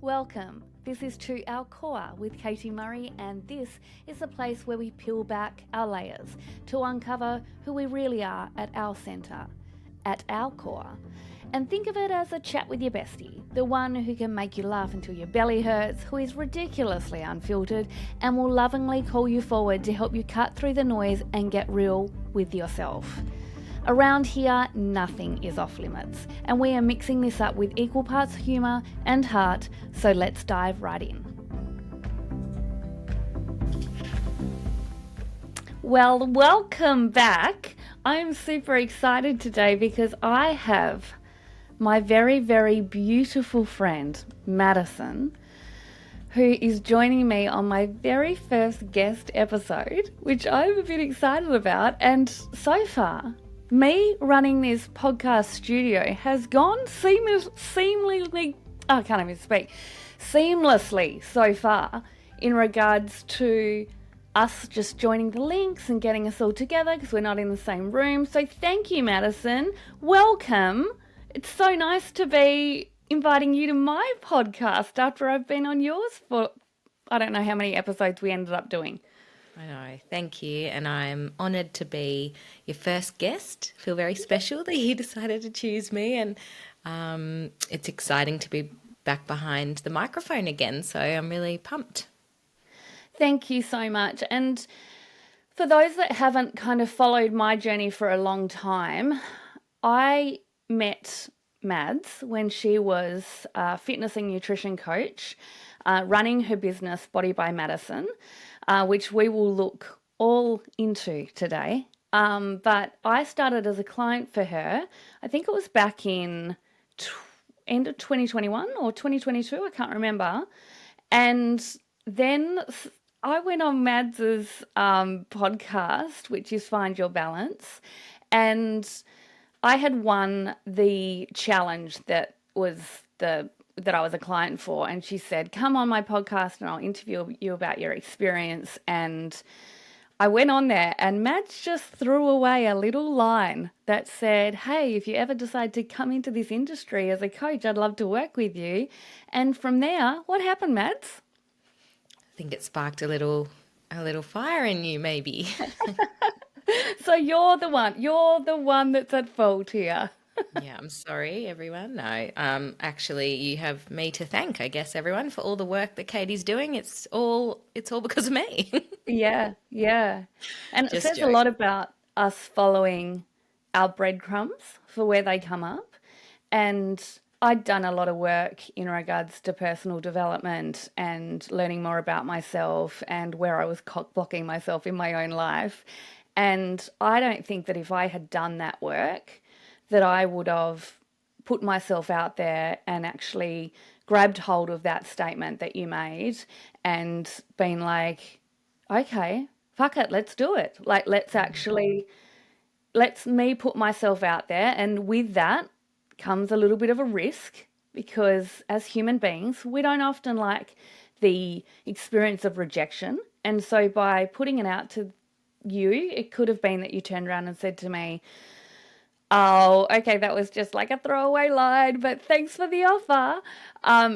Welcome. This is To Our Core with Katie Murray, and this is the place where we peel back our layers to uncover who we really are at our centre, at our core. And think of it as a chat with your bestie, the one who can make you laugh until your belly hurts, who is ridiculously unfiltered and will lovingly call you forward to help you cut through the noise and get real with yourself. Around here, nothing is off limits, and we are mixing this up with equal parts humour and heart, so let's dive right in. Well, welcome back. I'm super excited today because I have my very, very beautiful friend, Madison, who is joining me on my very first guest episode, which I'm a bit excited about. And so far, me running this podcast studio has gone seamlessly so far in regards to us just joining the links and getting us all together because we're not in the same room. So thank you, Madison. Welcome. It's so nice to be inviting you to my podcast after I've been on yours for, I don't know how many episodes we ended up doing. I know, thank you, and I'm honoured to be your first guest. I feel very special that you decided to choose me, and it's exciting to be back behind the microphone again, so I'm really pumped. Thank you so much. And for those that haven't kind of followed my journey for a long time, I met Mads when she was a fitness and nutrition coach, running her business Body by Madison, which we will look all into today. But I started as a client for her. I think it was back in end of 2021 or 2022. I can't remember. And then I went on Mads's podcast, which is Find Your Balance. And I had won the challenge that I was a client for, and she said, come on my podcast and I'll interview you about your experience. And I went on there, and Mads just threw away a little line that said, hey, if you ever decide to come into this industry as a coach, I'd love to work with you. And from there, what happened, Mads? I think it sparked a little fire in you, maybe. So you're the one that's at fault here. Yeah, I'm sorry, everyone. No, actually, you have me to thank, I guess, everyone, for all the work that Katie's doing. It's all because of me. Yeah. And it Just says a joke. lot about us following our breadcrumbs for where they come up. And I'd done a lot of work in regards to personal development and learning more about myself and where I was cock blocking myself in my own life. And I don't think that if I had done that work, that I would have put myself out there and actually grabbed hold of that statement that you made and been like, okay, fuck it, let's do it. Like, let's me put myself out there. And with that comes a little bit of a risk because as human beings, we don't often like the experience of rejection. And so by putting it out to you, it could have been that you turned around and said to me, oh, okay, that was just like a throwaway line, but thanks for the offer.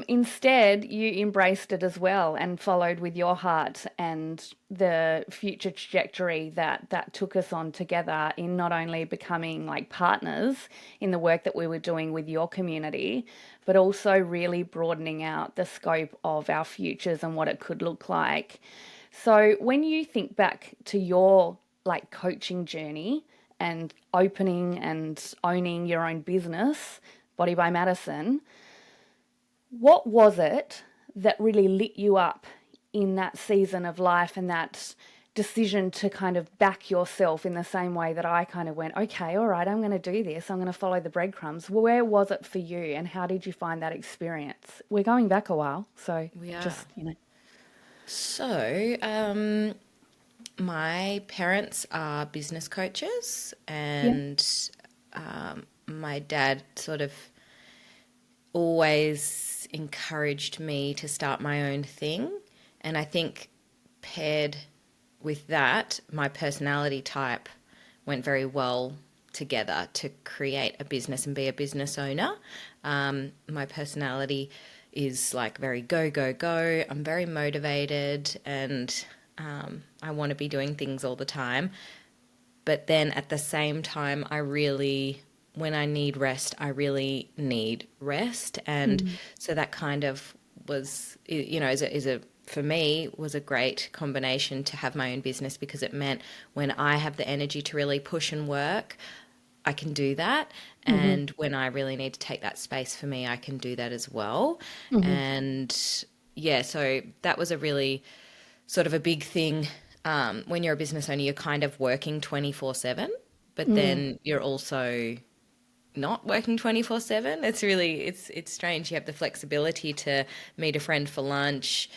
Instead, you embraced it as well and followed with your heart and the future trajectory that took us on together in not only becoming like partners in the work that we were doing with your community, but also really broadening out the scope of our futures and what it could look like. So when you think back to your like coaching journey, and opening and owning your own business, Body by Madison, what was it that really lit you up in that season of life and that decision to kind of back yourself in the same way that I kind of went, okay, all right, I'm going to do this. I'm going to follow the breadcrumbs. Where was it for you and how did you find that experience? We're going back a while, so We are. just, So, my parents are business coaches, Yeah. and my dad sort of always encouraged me to start my own thing. And I think paired with that, my personality type went very well together to create a business and be a business owner. My personality is like very go, go, go. I'm very motivated and I want to be doing things all the time. But then at the same time, when I need rest, I really need rest. And Mm. so that kind of was, for me, was a great combination to have my own business because it meant when I have the energy to really push and work, I can do that. Hmm. And when I really need to take that space for me, I can do that as well. Hmm. And yeah, so that was a really sort of a big thing. When you're a business owner, you're kind of working 24/7, but Mm. then you're also not working 24/7. It's strange. You have the flexibility to meet a friend for lunch,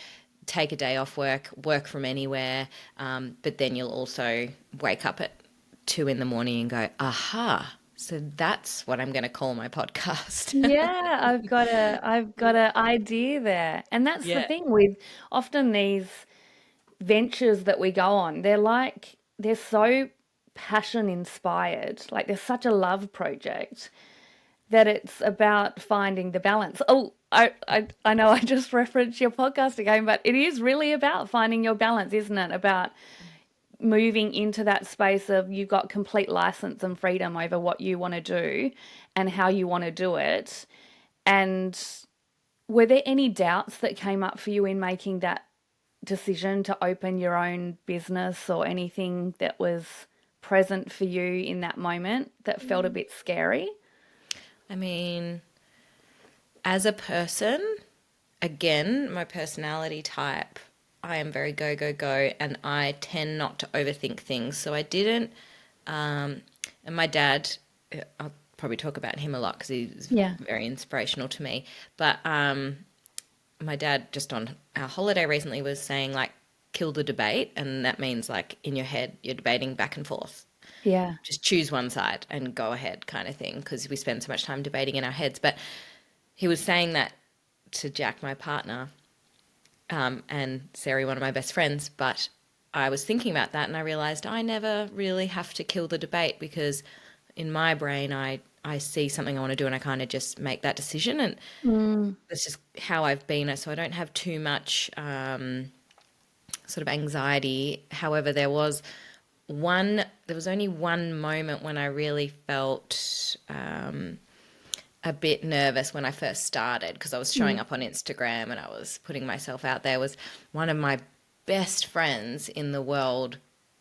take a day off work, work from anywhere, but then you'll also wake up at 2 in the morning and go, aha. So that's what I'm going to call my podcast. Yeah, I've got a idea there. And that's the Yeah. thing with often these ventures that we go on, they're so passion inspired. Like they're such a love project that it's about finding the balance. Oh, I know I just referenced your podcast again, but it is really about finding your balance, isn't it? About moving into that space of you've got complete license and freedom over what you want to do and how you want to do it. And were there any doubts that came up for you in making that decision to open your own business or anything that was present for you in that moment that felt a bit scary? I mean, as a person, again, my personality type, I am very go, go, go, and I tend not to overthink things. So I didn't. And my dad, I'll probably talk about him a lot because he's Yeah. very inspirational to me. But my dad, just on our holiday recently, was saying, like, kill the debate. And that means, like, in your head, you're debating back and forth. Yeah. Just choose one side and go ahead, kind of thing, because we spend so much time debating in our heads. But he was saying that to Jack, my partner, and Sari, one of my best friends. But I was thinking about that and I realized I never really have to kill the debate because in my brain, I see something I want to do and I kind of just make that decision. And Mm. that's just how I've been. So I don't have too much sort of anxiety. However, there was only one moment when I really felt a bit nervous when I first started because I was showing Mm. up on Instagram and I was putting myself out there. Was one of my best friends in the world.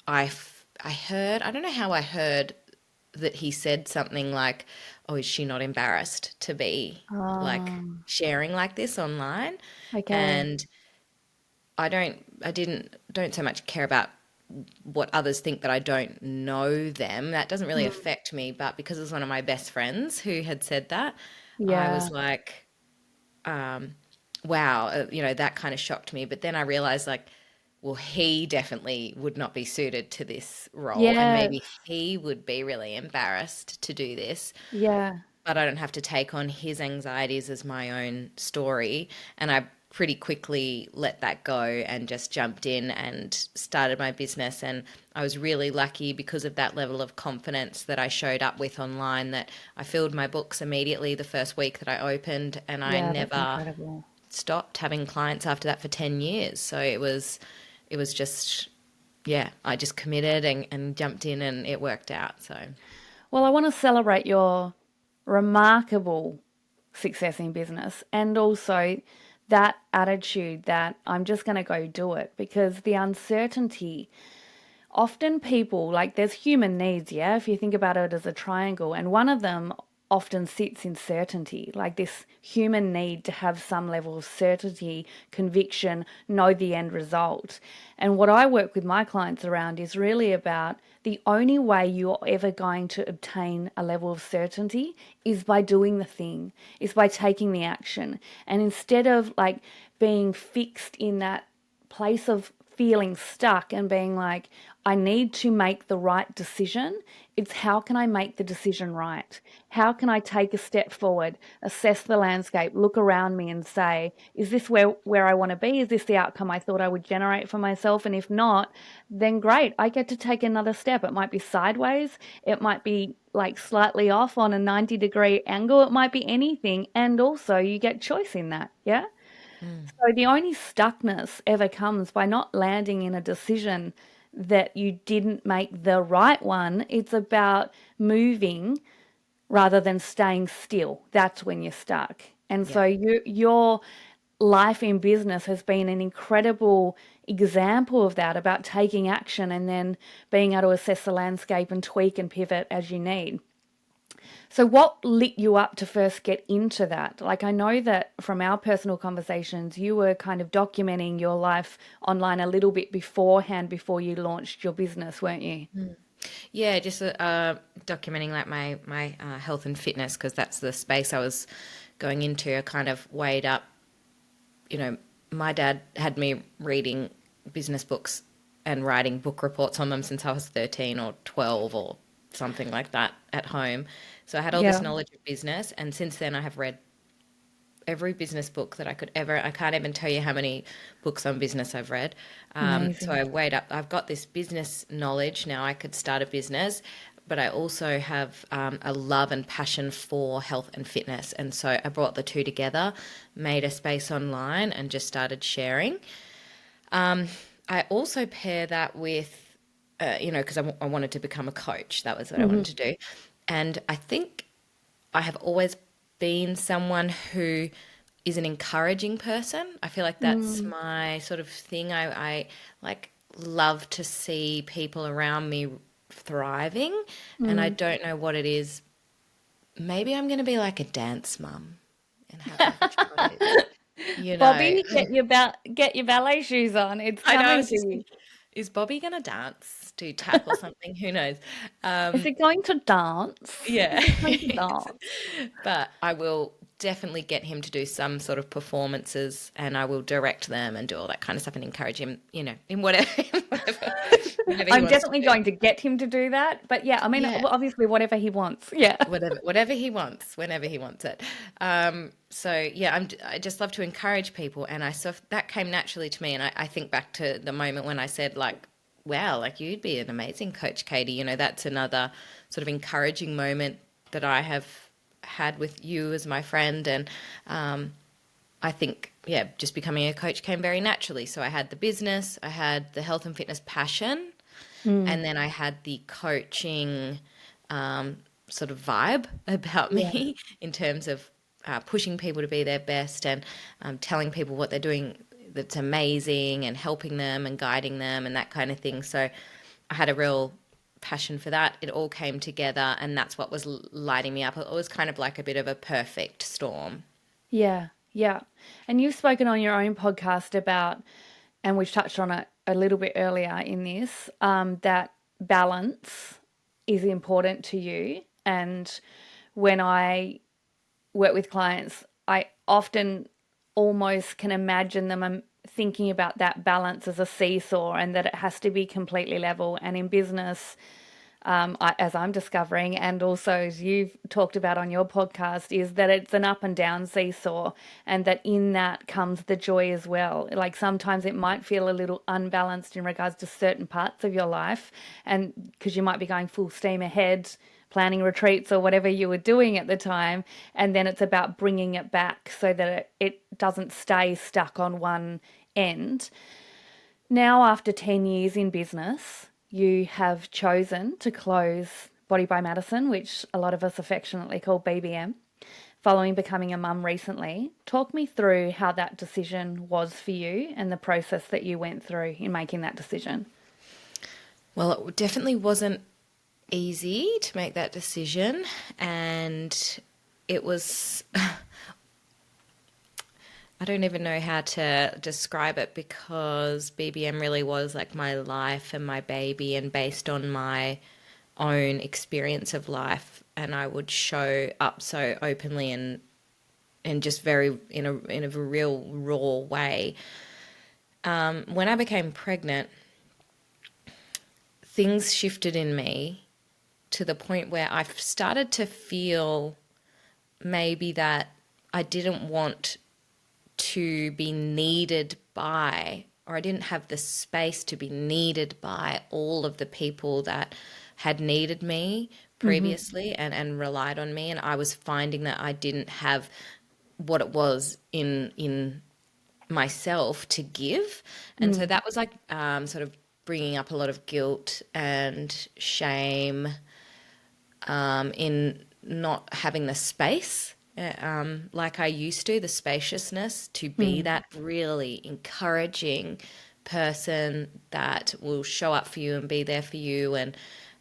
I heard, I don't know how I heard that he said something like, "Oh, is she not embarrassed to be like Um, sharing like this online?" okay. And I don't so much care about what others think that I don't know them. That doesn't really Mm. affect me. But because it was one of my best friends who had said that, I Yeah. was like, wow, that kind of shocked me. But then I realized, like, well, he definitely would not be suited to this role. And maybe Yes. he would be really embarrassed to do this. Yeah. But I don't have to take on his anxieties as my own story. And I pretty quickly let that go and just jumped in and started my business. And I was really lucky because of that level of confidence that I showed up with online that I filled my books immediately the first week that I opened. And I Yeah, that's never incredible. stopped having clients after that for 10 years. So it was just, yeah, I just committed and jumped in and it worked out. So, Well, I want to celebrate your remarkable success in business and also that attitude that I'm just going to go do it because the uncertainty, often people, like there's human needs, yeah, if you think about it as a triangle, and one of them often sits in certainty, like this human need to have some level of certainty, conviction, know the end result. And what I work with my clients around is really about the only way you're ever going to obtain a level of certainty is by doing the thing, is by taking the action. And instead of like being fixed in that place of feeling stuck and being like, I need to make the right decision. It's how can I make the decision right? How can I take a step forward, assess the landscape, look around me and say, is this where I want to be? Is this the outcome I thought I would generate for myself? And if not, then great, I get to take another step. It might be sideways, it might be like slightly off on a 90-degree angle, it might be anything. And also, you get choice in that. Yeah. Mm. So the only stuckness ever comes by not landing in a decision that you didn't make the right one. It's about moving rather than staying still. That's when you're stuck. And Yeah. so your life in business has been an incredible example of that, about taking action and then being able to assess the landscape and tweak and pivot as you need. So, what lit you up to first get into that? Like, I know that from our personal conversations, you were kind of documenting your life online a little bit beforehand before you launched your business, weren't you? Yeah, just documenting like my health and fitness, because that's the space I was going into. I kind of weighed up, you know, my dad had me reading business books and writing book reports on them since I was 13 or 12 or something like that at home. So I had all this Yeah, knowledge of business, and since then I have read every business book that I could ever. I can't even tell you how many books on business I've read. So amazing. I weighed up. I've got this business knowledge now. I could start a business, but I also have a love and passion for health and fitness. And so I brought the two together, made a space online, and just started sharing. I also pair that with, because I wanted to become a coach. That was what I Hmm. wanted to do. And I think I have always been someone who is an encouraging person. I feel like that's Mm, my sort of thing. I like love to see people around me thriving, and I mm. don't know what it is. Maybe I'm going to be like a dance mum and have like a child you know. Bobby, get your ballet shoes on. It's I know. I coming was to just you. thinking, is Bobby going to dance, do tap or something? Who knows? Is Um, it going to dance? yeah. Is it going to dance? But I will definitely get him to do some sort of performances, and I will direct them and do all that kind of stuff and encourage him, in whatever, whatever he I'm wants to definitely do. going to get him to do that. But yeah, I mean, Yeah. obviously, whatever he wants. Yeah. Whatever he wants, whenever he wants it. So yeah, I just love to encourage people, and I saw that came naturally to me. And I think back to the moment when I said like, "Wow, like you'd be an amazing coach, Katie." That's another sort of encouraging moment that I have had with you as my friend, and I think yeah, just becoming a coach came very naturally. So I had the business, I had the health and fitness passion, Mm, and then I had the coaching sort of vibe about yeah. me in terms of pushing people to be their best and telling people what they're doing that's amazing and helping them and guiding them and that kind of thing. So I had a real passion for that. It all came together, and that's what was lighting me up. It was kind of like a bit of a perfect storm. Yeah. Yeah. And you've spoken on your own podcast about, and we've touched on it a little bit earlier in this, that balance is important to you. And when I work with clients, I often almost can imagine them thinking about that balance as a seesaw and that it has to be completely level. And in business, as I'm discovering, and also as you've talked about on your podcast, is that it's an up and down seesaw, and that in that comes the joy as well. Like sometimes it might feel a little unbalanced in regards to certain parts of your life, and because you might be going full steam ahead, planning retreats or whatever you were doing at the time, and then it's about bringing it back so that it doesn't stay stuck on one end. Now, after 10 years in business, you have chosen to close Body by Madison, which a lot of us affectionately call BBM, following becoming a mum recently. Talk me through how that decision was for you and the process that you went through in making that decision. Well, it definitely wasn't easy to make that decision, and it was I don't even know how to describe it, because BBM really was like my life and my baby, and based on my own experience of life, and I would show up so openly and just very in a real raw way. When I became pregnant, things shifted in me to the point where I started to feel maybe that I didn't want to be needed by, or I didn't have the space to be needed by all of the people that had needed me Mm-hmm. previously and relied on me. And I was finding that I didn't have what it was in myself to give. And so Mm. that was like sort of bringing up a lot of guilt and shame in not having the space like I used to, the spaciousness to be Mm. that really encouraging person that will show up for you and be there for you. And,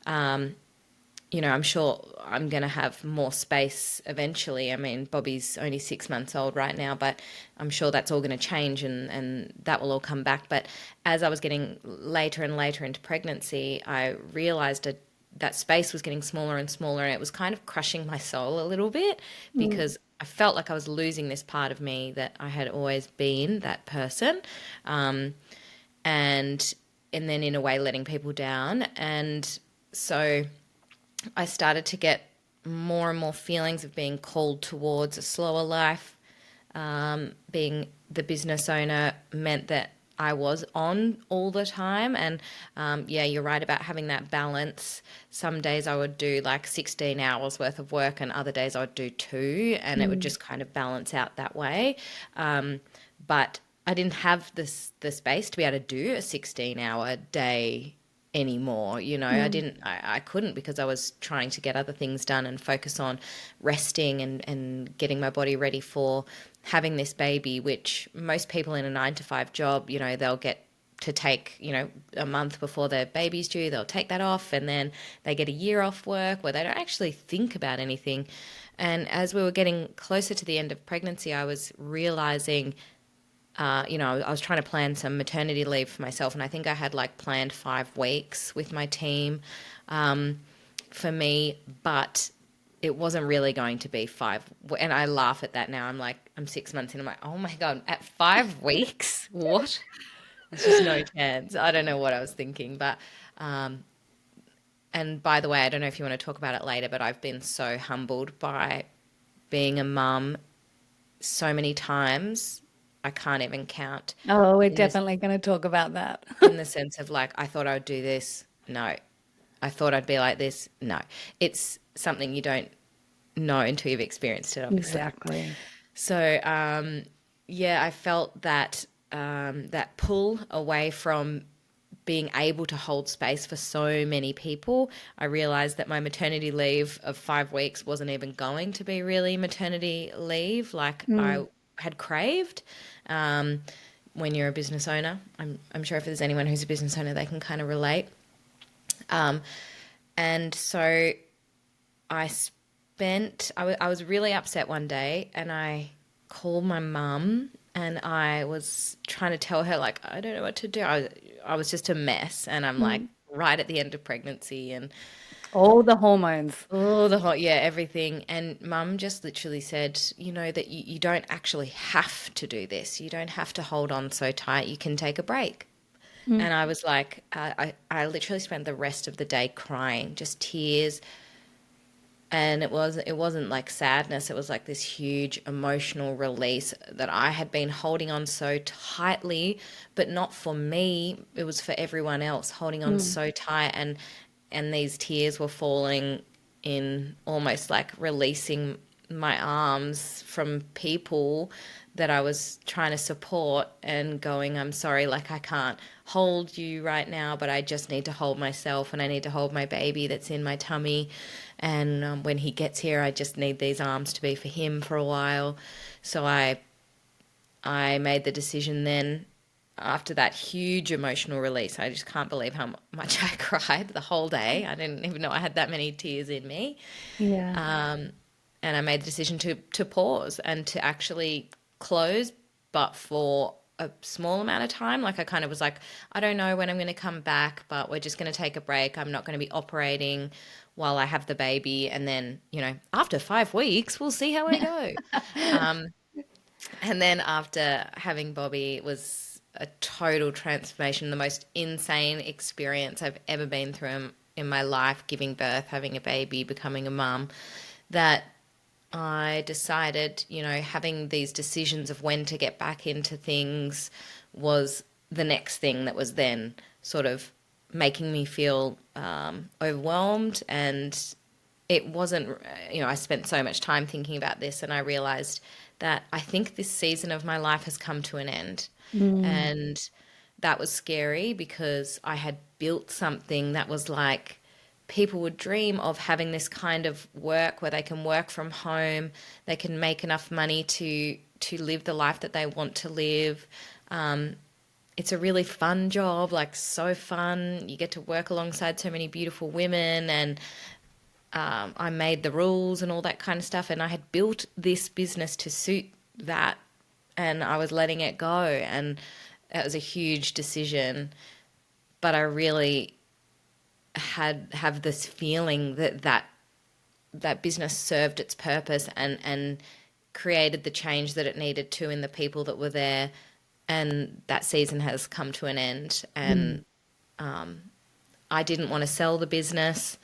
I'm sure I'm going to have more space eventually. I mean, Bobby's only 6 months old right now, but I'm sure that's all going to change and that will all come back. But as I was getting later and later into pregnancy, I realized that space was getting smaller and smaller, and it was kind of crushing my soul a little bit Mm. because I felt like I was losing this part of me that I had always been that person. Um, and and then in a way letting people down. And so I started to get more and more feelings of being called towards a slower life. Being the business owner meant that I was on all the time. And yeah, you're right about having that balance. Some days I would do like 16 hours worth of work, and other days I would do two, and it would Mm. just kind of balance out that way. But I didn't have the space to be able to do a 16-hour day anymore. Mm. I couldn't because I was trying to get other things done and focus on resting and getting my body ready for having this baby, which most people in a 9 to 5 job, they'll get to take, a month before their baby's due, they'll take that off, and then they get a year off work where they don't actually think about anything. And as we were getting closer to the end of pregnancy, I was realizing I was trying to plan some maternity leave for myself, and I think I had like planned 5 weeks with my team for me, but it wasn't really going to be five. And I laugh at that now. I'm like, I'm 6 months in. I'm like, oh my God, at 5 weeks? What? There's just no chance. I don't know what I was thinking. And by the way, I don't know if you want to talk about it later, but I've been so humbled by being a mum so many times. I can't even count Oh, we're in this definitely going to talk about that. in the sense of like I thought I would do this. No. I thought I'd be like this. No. It's something you don't know until you've experienced it, obviously. Exactly. So yeah, I felt that pull away from being able to hold space for so many people. I realized that my maternity leave of 5 weeks wasn't even going to be really maternity leave like I Mm. had craved. Um, when you're a business owner, I'm sure if there's anyone who's a business owner, they can kind of relate. Um, and so I was really upset one day, and I called my mum, and I was trying to tell her, like, I don't know what to do. I was just a mess, and I'm like Mm. right at the end of pregnancy, and All the hormones. oh, the hot, yeah, everything. And mum just literally said, that you don't actually have to do this. You don't have to hold on so tight. You can take a break. Mm. And I was like, I literally spent the rest of the day crying, just tears. And it wasn't like sadness. It was like this huge emotional release that I had been holding on so tightly, but not for me. It was for everyone else, holding on Mm. so tight. And these tears were falling in, almost like releasing my arms from people that I was trying to support, and going, I'm sorry, like I can't hold you right now, but I just need to hold myself, and I need to hold my baby that's in my tummy. And when he gets here, I just need these arms to be for him for a while. So I made the decision then, after that huge emotional release. I just can't believe how much I cried the whole day. I didn't even know I had that many tears in me. Yeah. And I made the decision to pause and to actually close, but for a small amount of time. Like I kind of was like, I don't know when I'm going to come back, but we're just going to take a break. I'm not going to be operating while I have the baby. And then, after 5 weeks, we'll see how I go. And then after having Bobby, it was a total transformation, the most insane experience I've ever been through in my life, giving birth, having a baby, becoming a mum, that I decided, having these decisions of when to get back into things was the next thing that was then sort of making me feel overwhelmed. And it wasn't, I spent so much time thinking about this, and I realized that I think this season of my life has come to an end. Mm. And that was scary because I had built something that was like, people would dream of having this kind of work where they can work from home, they can make enough money to live the life that they want to live. It's a really fun job, like so fun. You get to work alongside so many beautiful women, and I made the rules and all that kind of stuff. And I had built this business to suit that, and I was letting it go. And that was a huge decision. But I really have this feeling that business served its purpose and created the change that it needed to in the people that were there. And that season has come to an end. Mm. And I didn't want to sell the business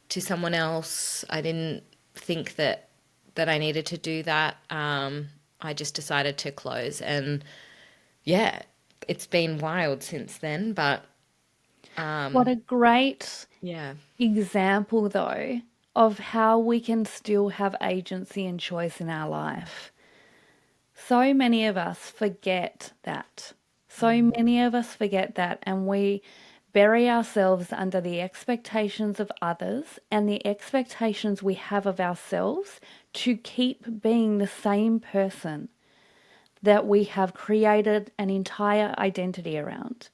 to someone else. I didn't think that I needed to do that. I just decided to close, and yeah, it's been wild since then. But What a great yeah, example, though, of how we can still have agency and choice in our life. So many of us forget that. So many of us forget that, and we bury ourselves under the expectations of others and the expectations we have of ourselves to keep being the same person that we have created an entire identity around.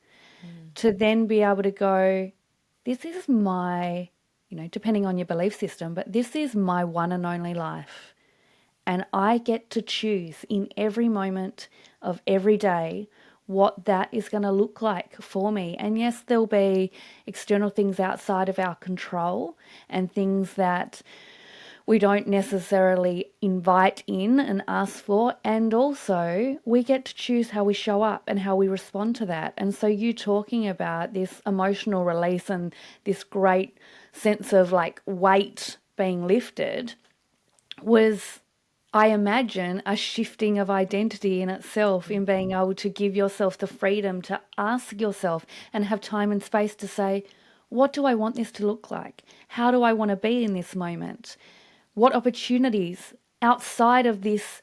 To then be able to go, this is my, depending on your belief system, but this is my one and only life. And I get to choose in every moment of every day what that is going to look like for me. And yes, there'll be external things outside of our control and things that we don't necessarily invite in and ask for. And also, we get to choose how we show up and how we respond to that. And so, you talking about this emotional release and this great sense of like weight being lifted was, I imagine, a shifting of identity in itself, in being able to give yourself the freedom to ask yourself and have time and space to say, what do I want this to look like? How do I want to be in this moment? What opportunities outside of this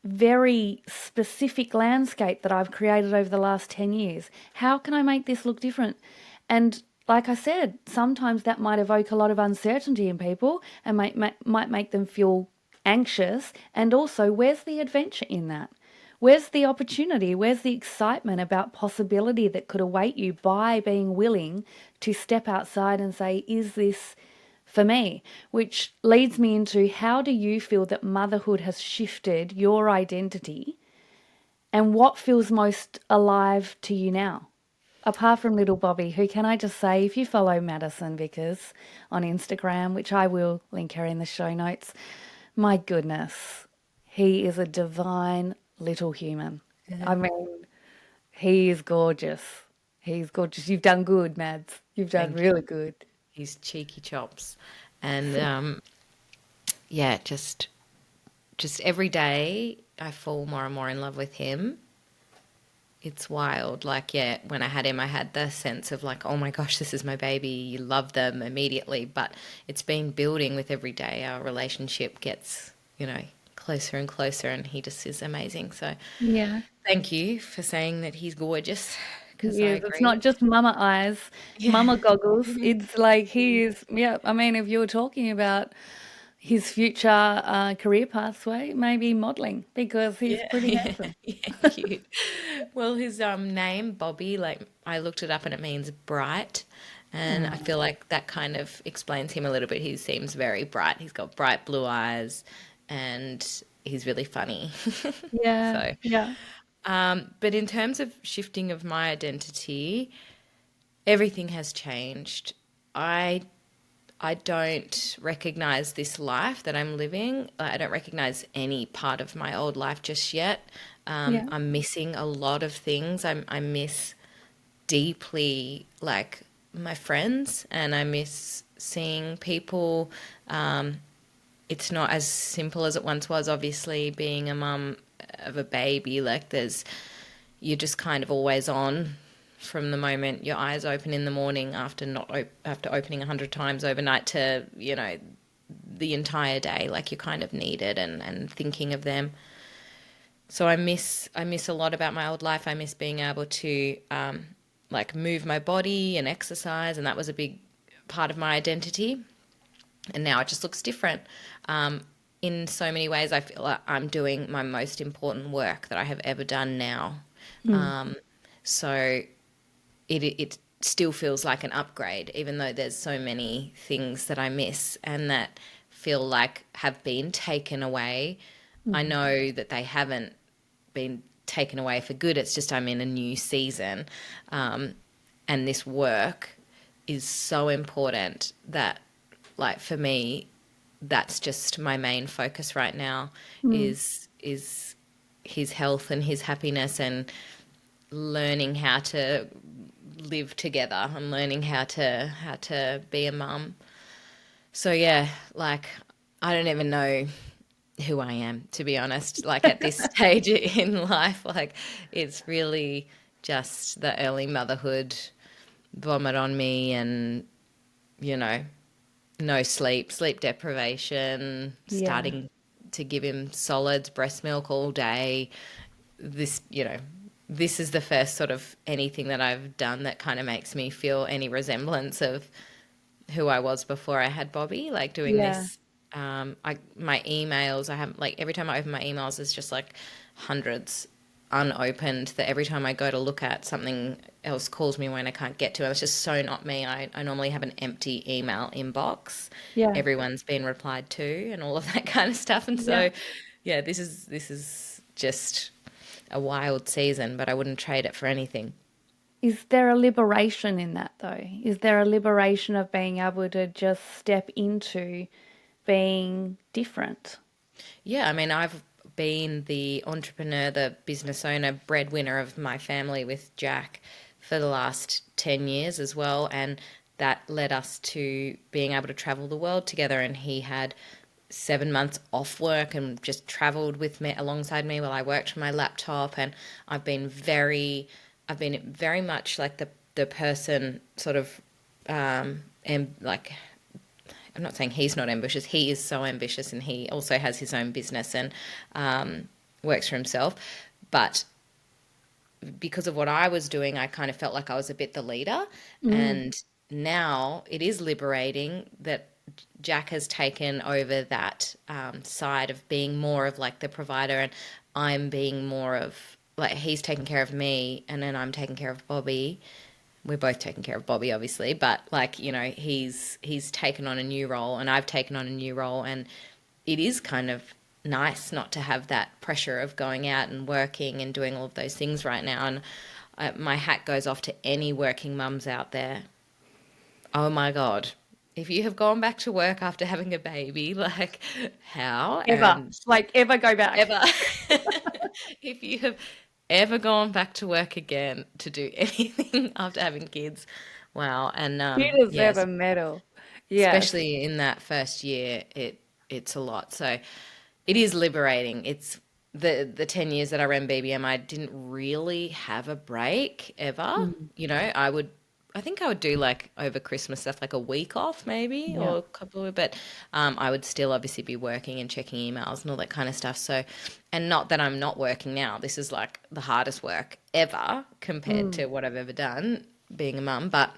very specific landscape that I've created over the last 10 years? How can I make this look different? And like I said, sometimes that might evoke a lot of uncertainty in people and might make them feel anxious. And also, where's the adventure in that? Where's the opportunity? Where's the excitement about possibility that could await you by being willing to step outside and say, is this for me? Which leads me into, how do you feel that motherhood has shifted your identity, and what feels most alive to you now? Apart from little Bobby, who, can I just say, if you follow Madison Vickers on Instagram, which I will link her in the show notes, my goodness, he is a divine little human. I mean, he is gorgeous. He's gorgeous. You've done good, Mads. You've done thank you. really good. His cheeky chops. And yeah, just every day I fall more and more in love with him. It's wild. Like, yeah, when I had him, I had the sense of like, oh my gosh, this is my baby. You love them immediately. But it's been building with every day. Our relationship gets, closer and closer, and he just is amazing. So Yeah. thank you for saying that he's gorgeous, because He I is. It's not agree. just mama eyes, Yeah. mama goggles. It's like he is, yeah. I mean, if you were talking about his future career pathway, maybe modeling, because he's Yeah, pretty yeah, handsome. yeah, cute. Well, his name Bobby, like I looked it up and it means bright, and I Mm. feel like that kind of explains him a little bit. He seems very bright. He's got bright blue eyes, and he's really funny. Yeah, So, yeah. but in terms of shifting of my identity, everything has changed. I I don't recognize this life that I'm living. I don't recognize any part of my old life just yet. Yeah. I'm missing a lot of things. I miss deeply, like, my friends, and I miss seeing people. It's not as simple as it once was, obviously, being a mum of a baby. Like, you're just kind of always on from the moment your eyes open in the morning after not after opening 100 times overnight to, the entire day. Like, you're kind of needed and thinking of them. So I miss a lot about my old life. I miss being able to like, move my body and exercise, and that was a big part of my identity. And now it just looks different. In so many ways, I feel like I'm doing my most important work that I have ever done now. Mm. So it still feels like an upgrade, even though there's so many things that I miss and that feel like have been taken away. I Mm. know that they haven't been taken away for good. It's just I'm in a new season, and this work is so important that, like, for me, that's just my main focus right now. Mm. Is his health and his happiness, and learning how to live together and learning how to be a mum. So yeah, like, I don't even know who I am, to be honest. Like, at this stage in life, like, it's really just the early motherhood vomit on me, and, you know, no sleep, sleep deprivation, Yeah. starting to give him solids, breast milk all day. This is the first sort of anything that I've done that kind of makes me feel any resemblance of who I was before I had Bobby, like, doing Yeah. this. My emails, I have, like, every time I open my emails, there's just like hundreds unopened that every time I go to look at, something else calls me when I can't get to it. It's just so not me. I normally have an empty email inbox. Yeah. Everyone's been replied to and all of that kind of stuff. And Yeah. so, yeah, this is just a wild season, but I wouldn't trade it for anything. Is there a liberation in that though? Is there a liberation of being able to just step into being different? Yeah, I mean, I've been the entrepreneur, the business owner, breadwinner of my family with Jack for the last 10 years as well. And that led us to being able to travel the world together. And he had 7 months off work and just traveled with me alongside me while I worked on my laptop. And I've been I've been very much like the person sort of, and like, I'm not saying he's not ambitious. He is so ambitious, and he also has his own business and works for himself. But because of what I was doing, I kind of felt like I was a bit the leader. Mm. And now it is liberating that Jack has taken over that side of being more of like the provider, and I'm being more of like, he's taking care of me, and then I'm taking care of Bobby. We're both taking care of Bobby, obviously, but, like, he's taken on a new role, and I've taken on a new role, and it is kind of nice not to have that pressure of going out and working and doing all of those things right now. And my hat goes off to any working mums out there. Oh my god, if you have gone back to work after having a baby, like, how? Ever. And Like ever go back. ever. If you have ever gone back to work again to do anything after having kids, wow. And You deserve yes, a medal. Yes. especially in that first year, it's a lot. So it is liberating. It's the 10 years that I ran BBM, I didn't really have a break ever. Mm. I think I would do, like, over Christmas stuff, like a week off maybe, Yeah. or a couple of, but I would still obviously be working and checking emails and all that kind of stuff. So, and not that I'm not working now. This is like the hardest work ever compared Mm. to what I've ever done being a mum, but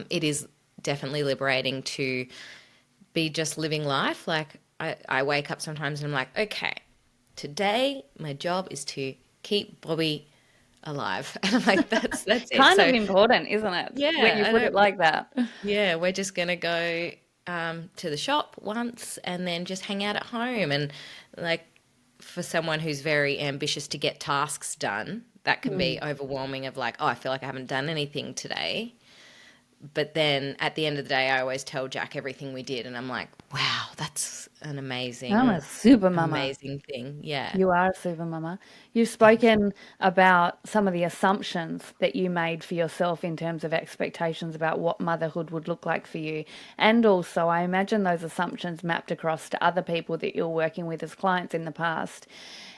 it is definitely liberating to be just living life. Like, I wake up sometimes and I'm like, okay, today my job is to keep Bobby alive. And I'm like, that's it. Kind of So important, isn't it? When yeah, you I put it don't like that. yeah, we're just gonna go to the shop once and then just hang out at home. And, like, for someone who's very ambitious to get tasks done, that can be Mm. overwhelming of like, oh, I feel like I haven't done anything today. But then at the end of the day, I always tell Jack everything we did, and I'm like, wow, that's an I'm amazing, a super mama. amazing thing. Yeah. You are a super mama. You've spoken about some of the assumptions that you made for yourself in terms of expectations about what motherhood would look like for you. And also, I imagine those assumptions mapped across to other people that you're working with as clients in the past,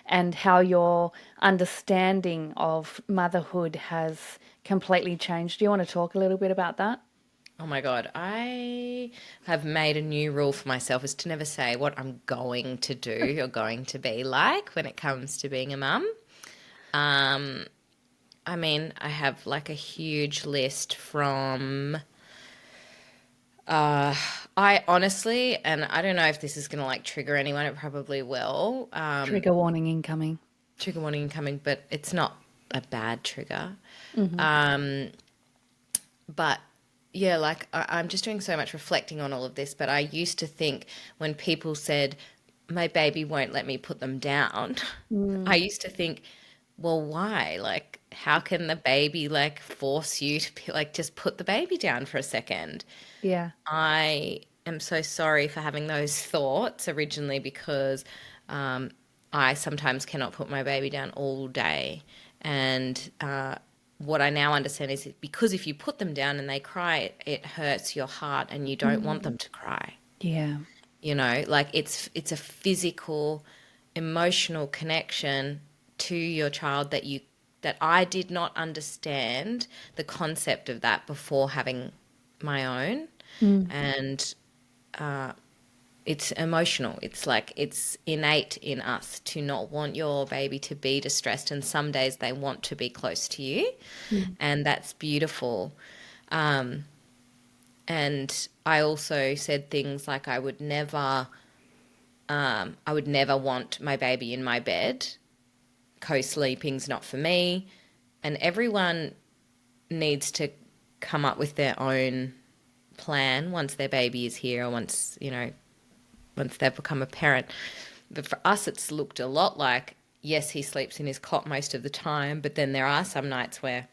and how your understanding of motherhood has completely changed. Do you want to talk a little bit about that? Oh my God, I have made a new rule for myself is to never say what I'm going to do or going to be like when it comes to being a mum. Um, I mean, I have like a huge list from I honestly, and I don't know if this is gonna like trigger anyone, it probably will. Trigger warning incoming. Trigger warning coming, but it's not a bad trigger. Hmm. But yeah, like I'm just doing so much reflecting on all of this. But I used to think when people said, my baby won't let me put them down, I Mm, used to think, well, why? Like, how can the baby like force you to be like, just put the baby down for a second? yeah. I am so sorry for having those thoughts originally because um, I sometimes cannot put my baby down all day. And what I now understand is because if you put them down and they cry, it hurts your heart and you don't want Mm, them to cry. yeah. You know, like it's a physical, emotional connection to your child that I did not understand the concept of that before having my own. Mm, And it's emotional. It's like it's innate in us to not want your baby to be distressed. And some days they want to be close to you. mm, And that's beautiful. And I also said things like I would never want my baby in my bed. Co-sleeping's not for me. And everyone needs to come up with their own plan once their baby is here or once, once they've become a parent. But for us, it's looked a lot like, yes, he sleeps in his cot most of the time, but then there are some nights where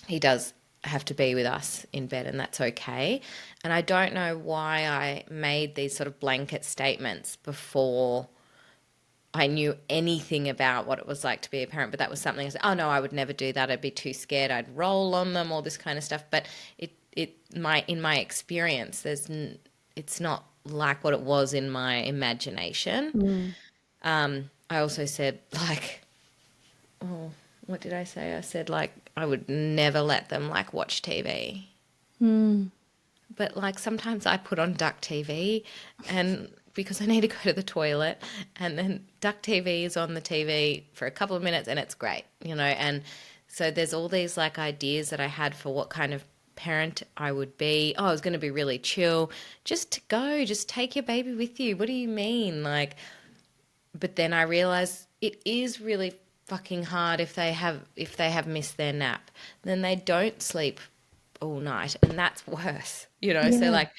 he does have to be with us in bed, and that's okay. And I don't know why I made these sort of blanket statements before I knew anything about what it was like to be a parent, but that was something I said, oh no, I would never do that. I'd be too scared. I'd roll on them, all this kind of stuff. But in my experience, it's not like what it was in my imagination. mm, I also said like, oh, what did I say? I said like I would never let them like watch TV. mm. But like sometimes I put on duck TV and because I need to go to the toilet and then duck TV is on the TV for a couple of minutes and it's great, and so there's all these like ideas that I had for what kind of parent I would be. Oh, I was going to be really chill, just to go, just take your baby with you. What do you mean? Like, but then I realized it is really fucking hard if they have missed their nap. Then they don't sleep all night and that's worse. So Yeah. like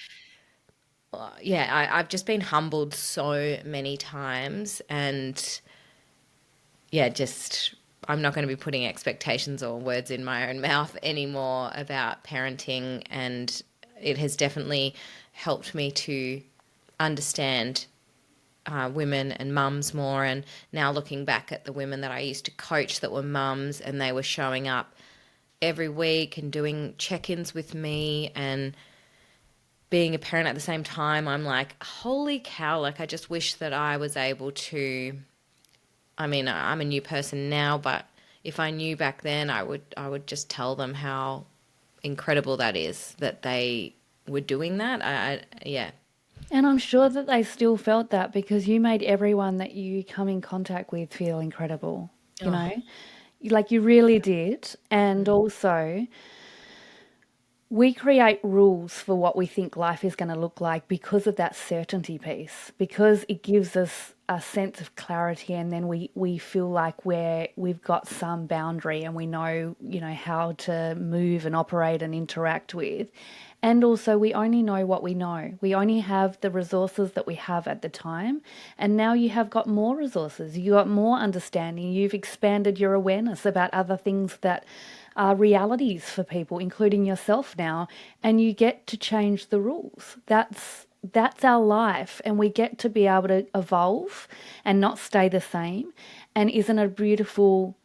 yeah, I've just been humbled so many times and yeah, just I'm not going to be putting expectations or words in my own mouth anymore about parenting, and it has definitely helped me to understand women and mums more. And now looking back at the women that I used to coach that were mums and they were showing up every week and doing check-ins with me and being a parent at the same time, I'm like, holy cow, like I just wish that I was able to. I mean, I'm a new person now, but if I knew back then, I would just tell them how incredible that is that they were doing that. Yeah. And I'm sure that they still felt that because you made everyone that you come in contact with feel incredible, you Oh, know? Like you really did. And also, we create rules for what we think life is going to look like because of that certainty piece, because it gives us a sense of clarity, and then we feel like we've got some boundary and we know, how to move and operate and interact with. And also, we only know what we know. We only have the resources that we have at the time. And now you have got more resources. You got more understanding. You've expanded your awareness about other things that are realities for people, including yourself now. And you get to change the rules. That's our life, and we get to be able to evolve and not stay the same. And isn't it a beautiful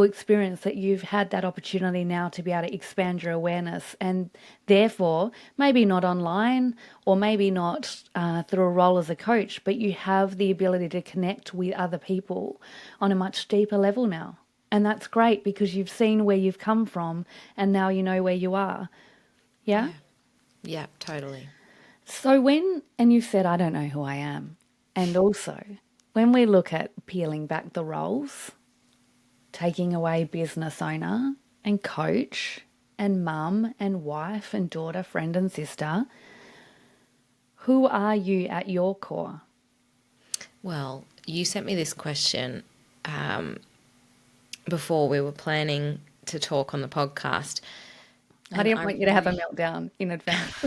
experience that you've had that opportunity now to be able to expand your awareness, and therefore maybe not online or maybe not through a role as a coach, but you have the ability to connect with other people on a much deeper level now. And that's great because you've seen where you've come from and now you know where you are. Yeah. Yeah. Yeah, totally. So and you said, I don't know who I am. And also, when we look at peeling back the roles, taking away business owner and coach and mum and wife and daughter, friend and sister, who are you at your core? Well, you sent me this question um, before we were planning to talk on the podcast, I and didn't want you to have a meltdown in advance.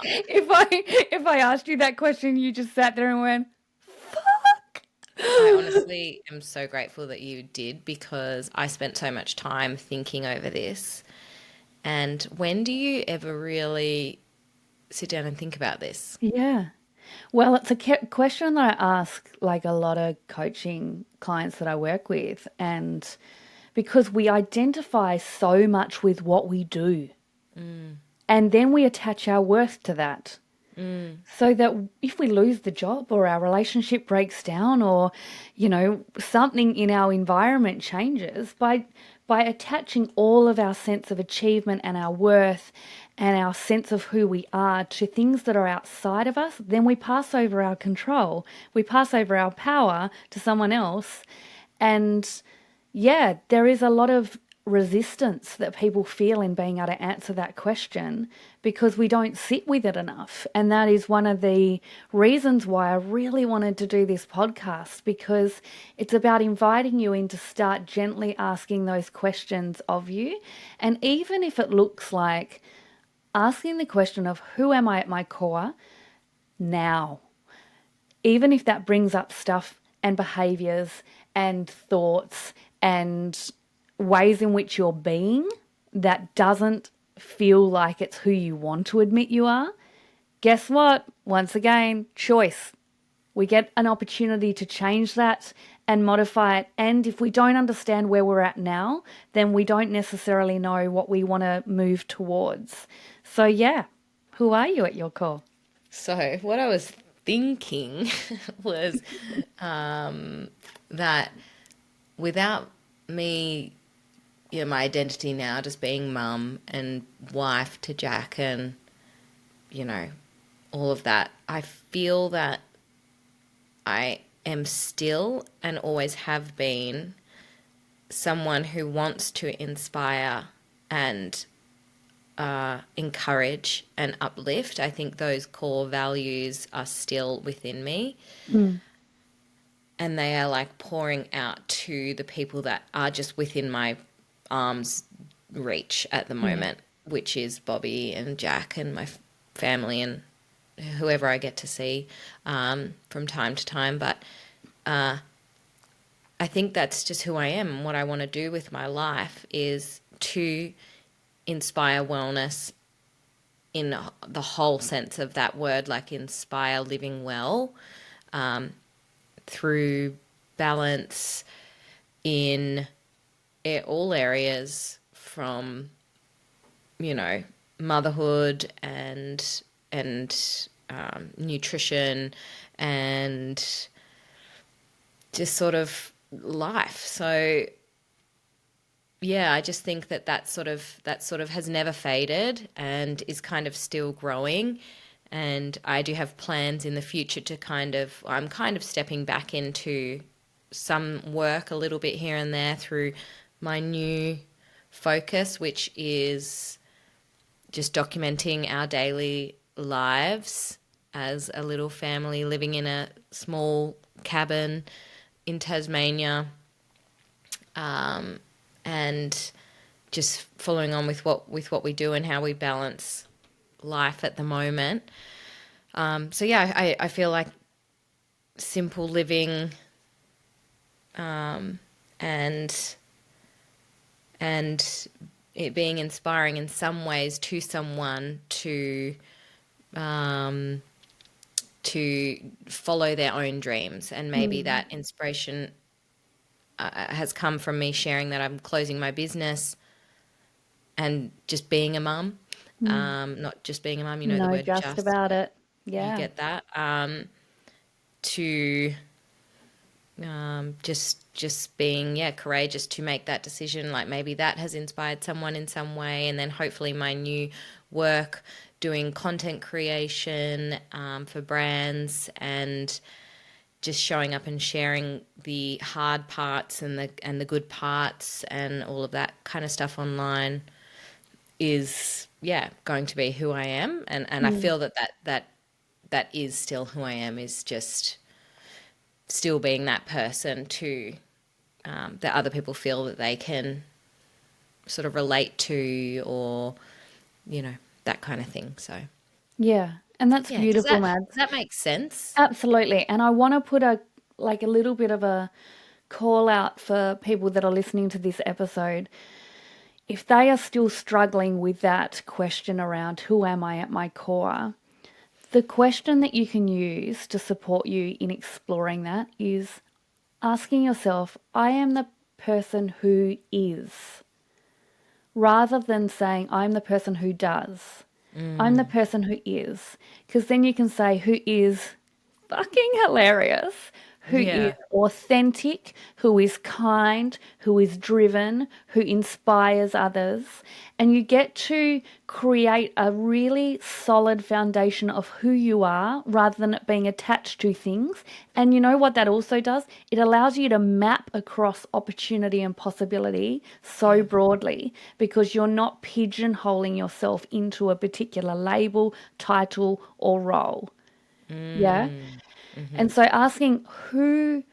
If I asked you that question, you just sat there and went, fuck. I honestly am so grateful that you did, because I spent so much time thinking over this. And when do you ever really sit down and think about this? Yeah. Well, it's a question that I ask like a lot of coaching clients that I work with. And because we identify so much with what we do, and then we attach our worth to that. So that if we lose the job or our relationship breaks down or, something in our environment changes, by attaching all of our sense of achievement and our worth and our sense of who we are to things that are outside of us, then we pass over our control. We pass over our power to someone else. And yeah, there is a lot of resistance that people feel in being able to answer that question because we don't sit with it enough. And that is one of the reasons why I really wanted to do this podcast, because it's about inviting you in to start gently asking those questions of you. And even if it looks like asking the question of who am I at my core now, even if that brings up stuff and behaviors and thoughts and ways in which you're being that doesn't feel like it's who you want to admit you are, guess what? Once again, choice. We get an opportunity to change that and modify it. And if we don't understand where we're at now, then we don't necessarily know what we want to move towards. So, yeah, who are you at your core? So, what I was thinking was that without me, my identity now just being mum and wife to Jack and, all of that, I feel that I am still and always have been someone who wants to inspire and encourage and uplift. I think those core values are still within me. And they are like pouring out to the people that are just within my arm's reach at the Yeah. moment, which is Bobby and Jack and my family and whoever I get to see from time to time. But I think that's just who I am. And what I want to do with my life is to inspire wellness in the whole sense of that word, like inspire living well through balance in all areas, from motherhood and nutrition and just sort of life. So yeah, I just think that sort of has never faded and is kind of still growing. And I do have plans in the future to I'm kind of stepping back into some work a little bit here and there through my new focus, which is just documenting our daily lives as a little family living in a small cabin in Tasmania, and just following on with what we do and how we balance life at the moment. So yeah, I feel like simple living, and and it being inspiring in some ways to someone um, to follow their own dreams, and maybe Mm, that inspiration has come from me sharing that I'm closing my business and just being a mum. mm. Not just being a mum, you know the No, word just just, about but it. you Yeah. get that. To just being, yeah, courageous to make that decision. Like maybe that has inspired someone in some way, and then hopefully my new work doing content creation for brands, and just showing up and sharing the hard parts and the good parts and all of that kind of stuff online is, yeah, going to be who I am. And I Mm. feel that is still who I am, is just still being that person to, that other people feel that they can sort of relate to, or that kind of thing. So Yeah. And that's yeah, does beautiful, that Mads. that make sense? Absolutely. And I want to put a little bit of a call out for people that are listening to this episode. If they are still struggling with that question around who am I at my core, the question that you can use to support you in exploring that is asking yourself, I am the person who is, rather than saying, I'm the person who does. I'm the person who is. Because then you can say, who is fucking hilarious, who is Yeah. authentic, who is kind, who is driven, who inspires others. And you get to create a really solid foundation of who you are rather than it being attached to things. And you know what that also does? It allows you to map across opportunity and possibility so Yeah. broadly because you're not pigeonholing yourself into a particular label, title, or role. Yeah. Mm. And Mhm. so asking who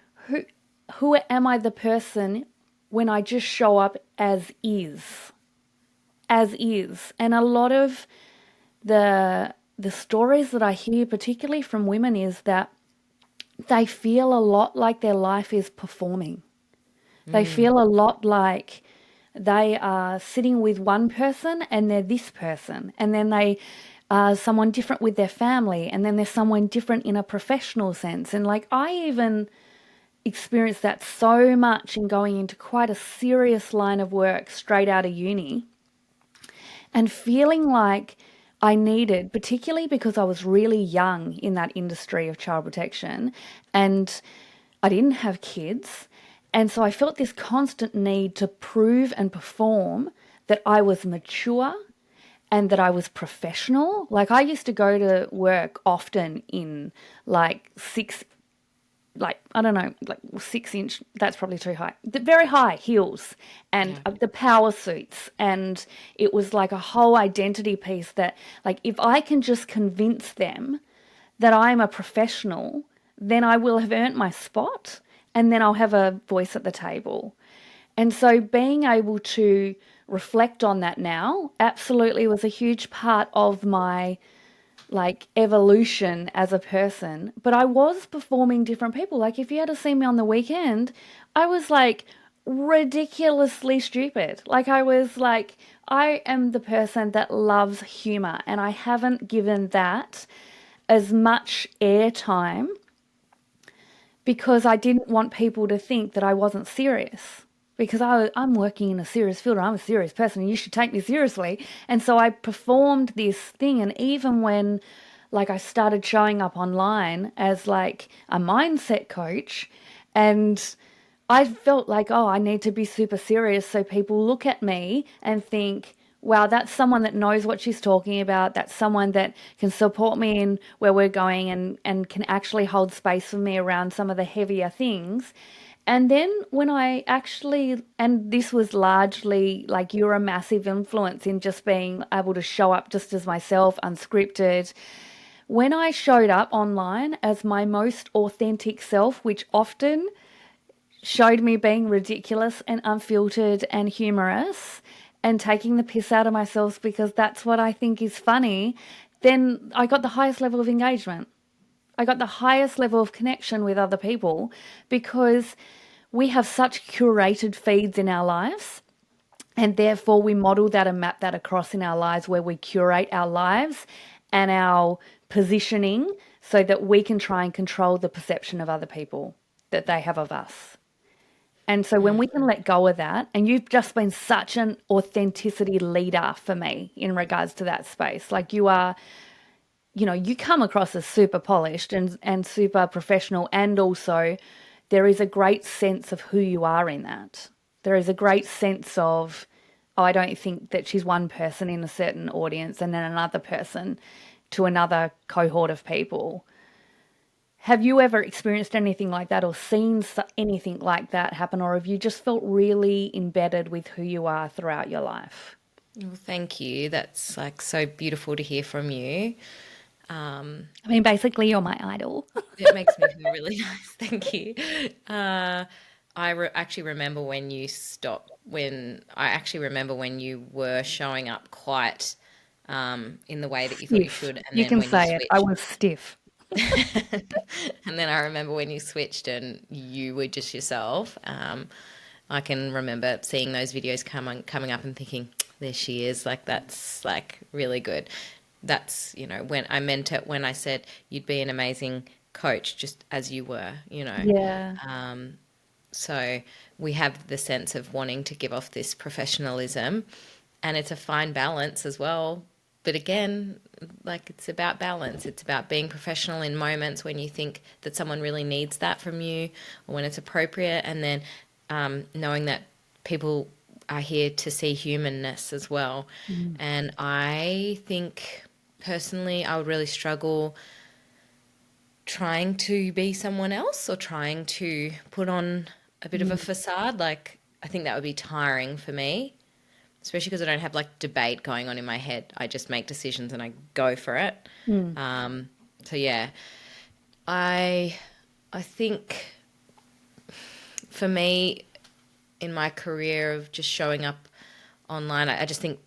who am I the person when I just show up as is? As is. And a lot of the stories that I hear particularly from women is that they feel a lot like their life is performing. They Mm. feel a lot like they are sitting with one person and they're this person, and then they are someone different with their family, and then they're someone different in a professional sense. And like I even experienced that so much in going into quite a serious line of work straight out of uni and feeling like I needed, particularly because I was really young in that industry of child protection and I didn't have kids. And so I felt this constant need to prove and perform that I was mature and that I was professional. Like I used to go to work often in like I don't know, like 6 inch, that's probably too high, the very high heels and Yeah. the power suits. And it was like a whole identity piece that, like, if I can just convince them that I'm a professional, then I will have earned my spot and then I'll have a voice at the table. And so being able to reflect on that now absolutely was a huge part of my like evolution as a person, but I was performing different people. Like if you had to see me on the weekend, I was like ridiculously stupid. Like I was like I am the person that loves humor and I haven't given that as much airtime because I didn't want people to think that I wasn't serious. Because I'm working in a serious field, I'm a serious person, and you should take me seriously. And so I performed this thing, and even when, like, I started showing up online as like a mindset coach, and I felt like, oh, I need to be super serious so people look at me and think, wow, that's someone that knows what she's talking about. That's someone that can support me in where we're going and can actually hold space for me around some of the heavier things. And then when I actually, and this was largely like you're a massive influence in just being able to show up just as myself, unscripted. When I showed up online as my most authentic self, which often showed me being ridiculous and unfiltered and humorous and taking the piss out of myself because that's what I think is funny, then I got the highest level of engagement. I got the highest level of connection with other people because we have such curated feeds in our lives. And therefore, we model that and map that across in our lives where we curate our lives and our positioning so that we can try and control the perception of other people that they have of us. And so when we can let go of that, and you've just been such an authenticity leader for me in regards to that space. Like you are, you come across as super polished and super professional, and also there is a great sense of who you are in that. There is a great sense of, oh, I don't think that she's one person in a certain audience and then another person to another cohort of people. Have you ever experienced anything like that or seen anything like that happen, or have you just felt really embedded with who you are throughout your life? Well, thank you. That's like so beautiful to hear from you. I mean, basically, you're my idol. It makes me feel really nice. Thank you. Uh, actually remember when you stopped, when I actually remember when you were showing up quite in the way that you thought you Stiff. should, and You then can when you say it. I switched. was stiff. And then I remember when you switched and you were just yourself. I can remember seeing those videos coming up and thinking, there she is. Like that's like really good. That's, when I meant it when I said you'd be an amazing coach just as you were. Yeah. So we have the sense of wanting to give off this professionalism, and it's a fine balance as well. But again, like it's about balance. It's about being professional in moments when you think that someone really needs that from you or when it's appropriate, and then knowing that people are here to see humanness as well. Mm. And I think personally, I would really struggle trying to be someone else or trying to put on a bit of a Mm. facade. Like, I think that would be tiring for me, especially because I don't have like debate going on in my head. I just make decisions and I go for it. Mm. So yeah, I I think for me in my career of just showing up online, I just think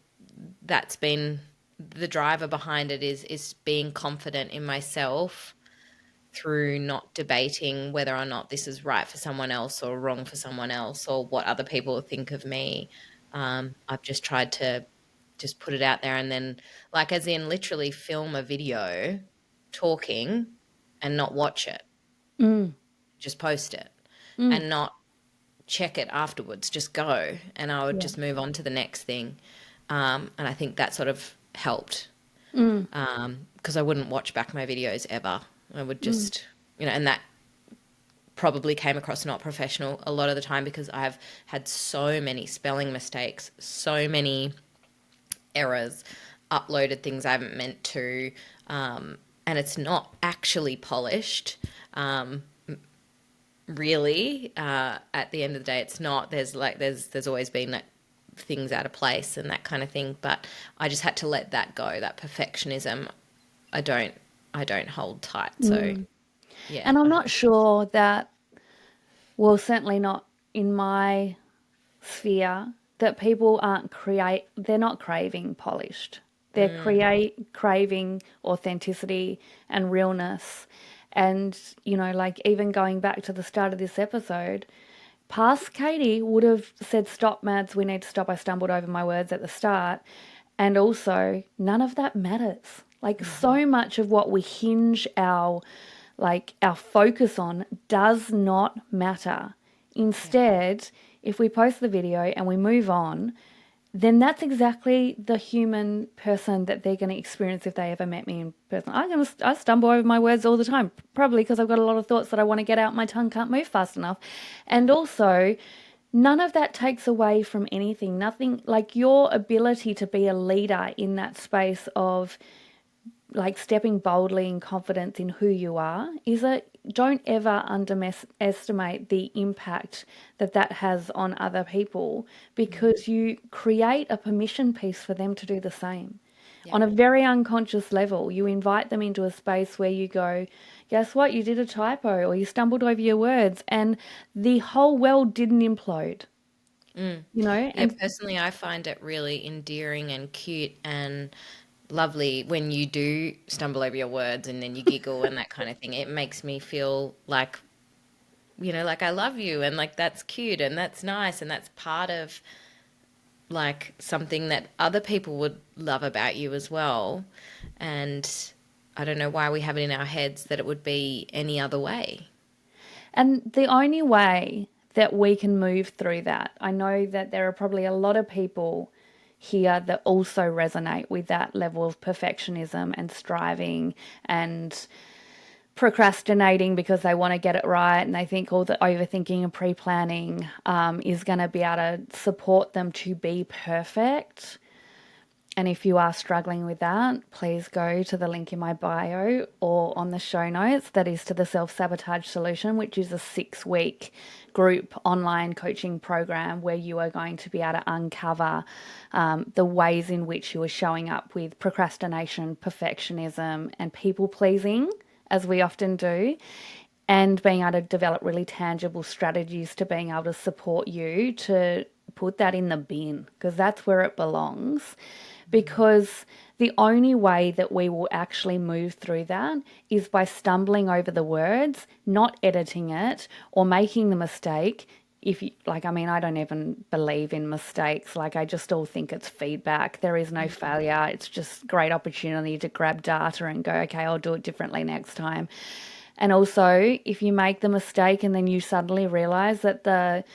that's been the driver behind it is being confident in myself through not debating whether or not this is right for someone else or wrong for someone else or what other people think of me. I've just tried to just put it out there and then, like, as in literally film a video talking and not watch it, Mm. just post it Mm. and not check it afterwards, just go. And I would Yeah. just move on to the next thing. And I think that sort of helped Mm. because I wouldn't watch back my videos ever. I would Mm. just, and that probably came across not professional a lot of the time because I've had so many spelling mistakes, so many errors, uploaded things I haven't meant to, and it's not actually polished. Really, at the end of the day, it's not. There's always been like things out of place and that kind of thing, but I just had to let that go. That perfectionism, I don't I don't hold tight. So Mm. yeah. And I'm not sure that, well, certainly not in my sphere, that people they're not craving polished. They're craving authenticity and realness. And, like even going back to the start of this episode, past Katie would have said, "Stop, Mads, we need to stop. I stumbled over my words at the start." And also, none of that matters. Like so much of what we hinge our focus on does not matter. Yeah. Instead, if we post the video and we move on, then that's exactly the human person that they're going to experience if they ever met me in person. I stumble over my words all the time, probably because I've got a lot of thoughts that I want to get out. My tongue can't move fast enough. And also, none of that takes away from anything. Nothing like your ability to be a leader in that space of like stepping boldly in confidence in who you are is a don't ever underestimate the impact that that has on other people because you create a permission piece for them to do the same. Yeah. on a very unconscious level. You invite them into a space where you go, guess what? You did a typo or you stumbled over your words, and the whole world didn't implode, Mm. Yeah, And personally, I find it really endearing and cute and lovely when you do stumble over your words and then you giggle and that kind of thing. It makes me feel like, like I love you and like that's cute and that's nice and that's part of like something that other people would love about you as well. And I don't know why we have it in our heads that it would be any other way. the only way that we can move through that, I know that there are probably a lot of people here that also resonate with that level of perfectionism and striving and procrastinating because they want to get it right, and they think all the overthinking and pre-planning is going to be able to support them to be perfect. And if you are struggling with that, please go to the link in my bio or on the show notes. That is to the Self Sabotage Solution, which is a 6-week group online coaching program where you are going to be able to uncover the ways in which you are showing up with procrastination, perfectionism, and people pleasing, as we often do, and being able to develop really tangible strategies to being able to support you to put that in the bin because that's where it belongs. Because the only way that we will actually move through that is by stumbling over the words, not editing it or making the mistake. If you like, I mean, I don't even believe in mistakes. Like, I just all think it's feedback. There is no failure. It's just great opportunity to grab data and go, okay, I'll do it differently next time. And also, if you make the mistake and then you suddenly realize that that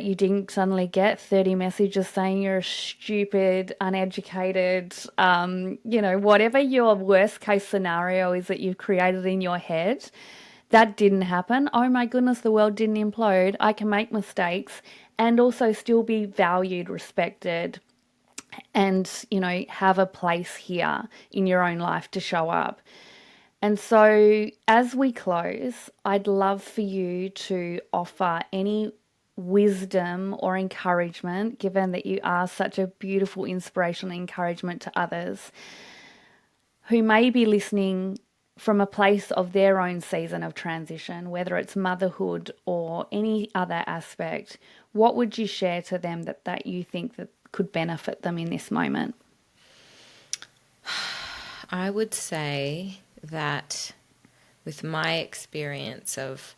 you didn't suddenly get 30 messages saying you're stupid, uneducated, whatever your worst case scenario is that you've created in your head, that didn't happen. Oh my goodness, the world didn't implode. I can make mistakes and also still be valued, respected, and, have a place here in your own life to show up. And so, as we close, I'd love for you to offer any wisdom or encouragement, given that you are such a beautiful inspiration and encouragement to others who may be listening from a place of their own season of transition, whether it's motherhood or any other aspect. What would you share to them that you think that could benefit them in this moment? I would say that with my experience of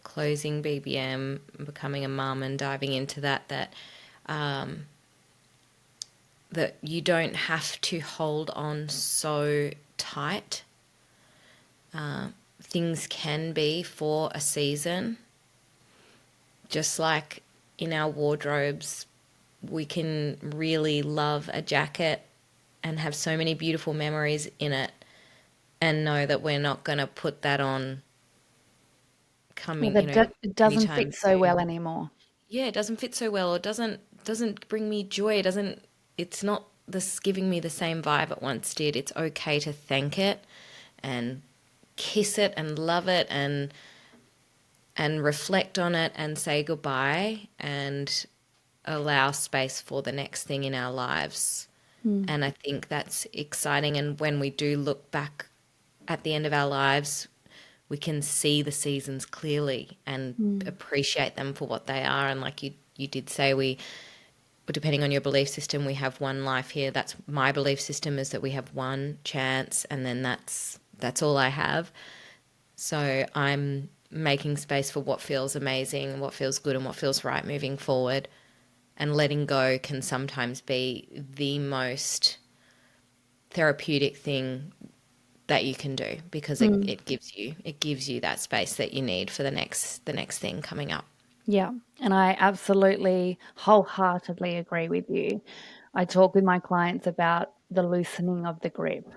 closing BBM, becoming a mum, and diving into um, that you don't have to hold on so tight. Things can be for a season, just like in our wardrobes, we can really love a jacket and have so many beautiful memories in it, and know that we're not going to put that on Well, coming, it doesn't anytime fit so well soon. anymore. Yeah, it doesn't fit so well. It doesn't bring me joy. It doesn't. It's not this giving me the same vibe it once did. It's okay to thank it, and kiss it, and love it, and reflect on it, and say goodbye, and allow space for the next thing in our lives. Mm, And I think that's exciting. And when we do look back at the end of our lives, we can see the seasons clearly and mm, appreciate them for what they are. And like you did say, depending on your belief system, we have one life here. That's my belief system, is that we have one chance, and then that's all I have. So I'm making space for what feels amazing, what feels good, and what feels right moving forward. And letting go can sometimes be the most therapeutic thing that you can do, because mm. it gives you that space that you need for the next thing coming up. Yeah, and I absolutely wholeheartedly agree with you. I talk with my clients about the loosening of the grip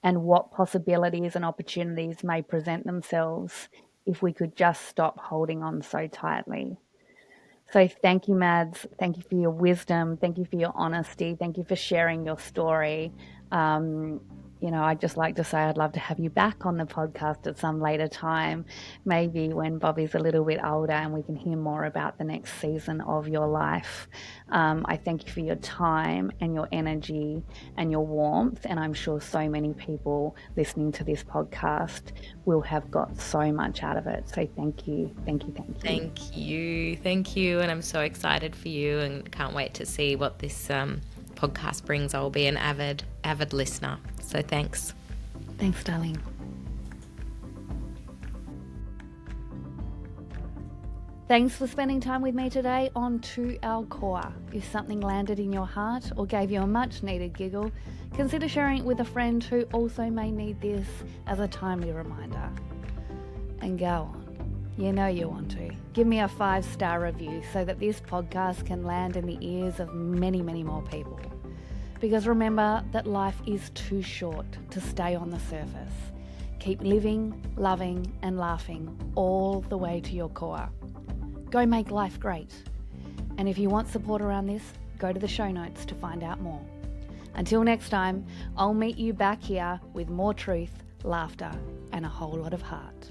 and what possibilities and opportunities may present themselves if we could just stop holding on so tightly. So thank you, Mads. Thank you for your wisdom. Thank you for your honesty. Thank you for sharing your story. Um, I'd just like to say I'd love to have you back on the podcast at some later time, maybe when Bobby's a little bit older and we can hear more about the next season of your life. I thank you for your time and your energy and your warmth. And I'm sure so many people listening to this podcast will have got so much out of it. So thank you, thank you, thank you. Thank you. Thank you. And I'm so excited for you and can't wait to see what this podcast brings. I'll be an avid listener. So thanks. Thanks, darling. Thanks for spending time with me today on To Our Core. If something landed in your heart or gave you a much needed giggle, consider sharing it with a friend who also may need this as a timely reminder. And go on. You know you want to. Give me a 5-star review so that this podcast can land in the ears of many, many more people. Because remember that life is too short to stay on the surface. Keep living, loving, and laughing all the way to your core. Go make life great. And if you want support around this, go to the show notes to find out more. Until next time, I'll meet you back here with more truth, laughter, and a whole lot of heart.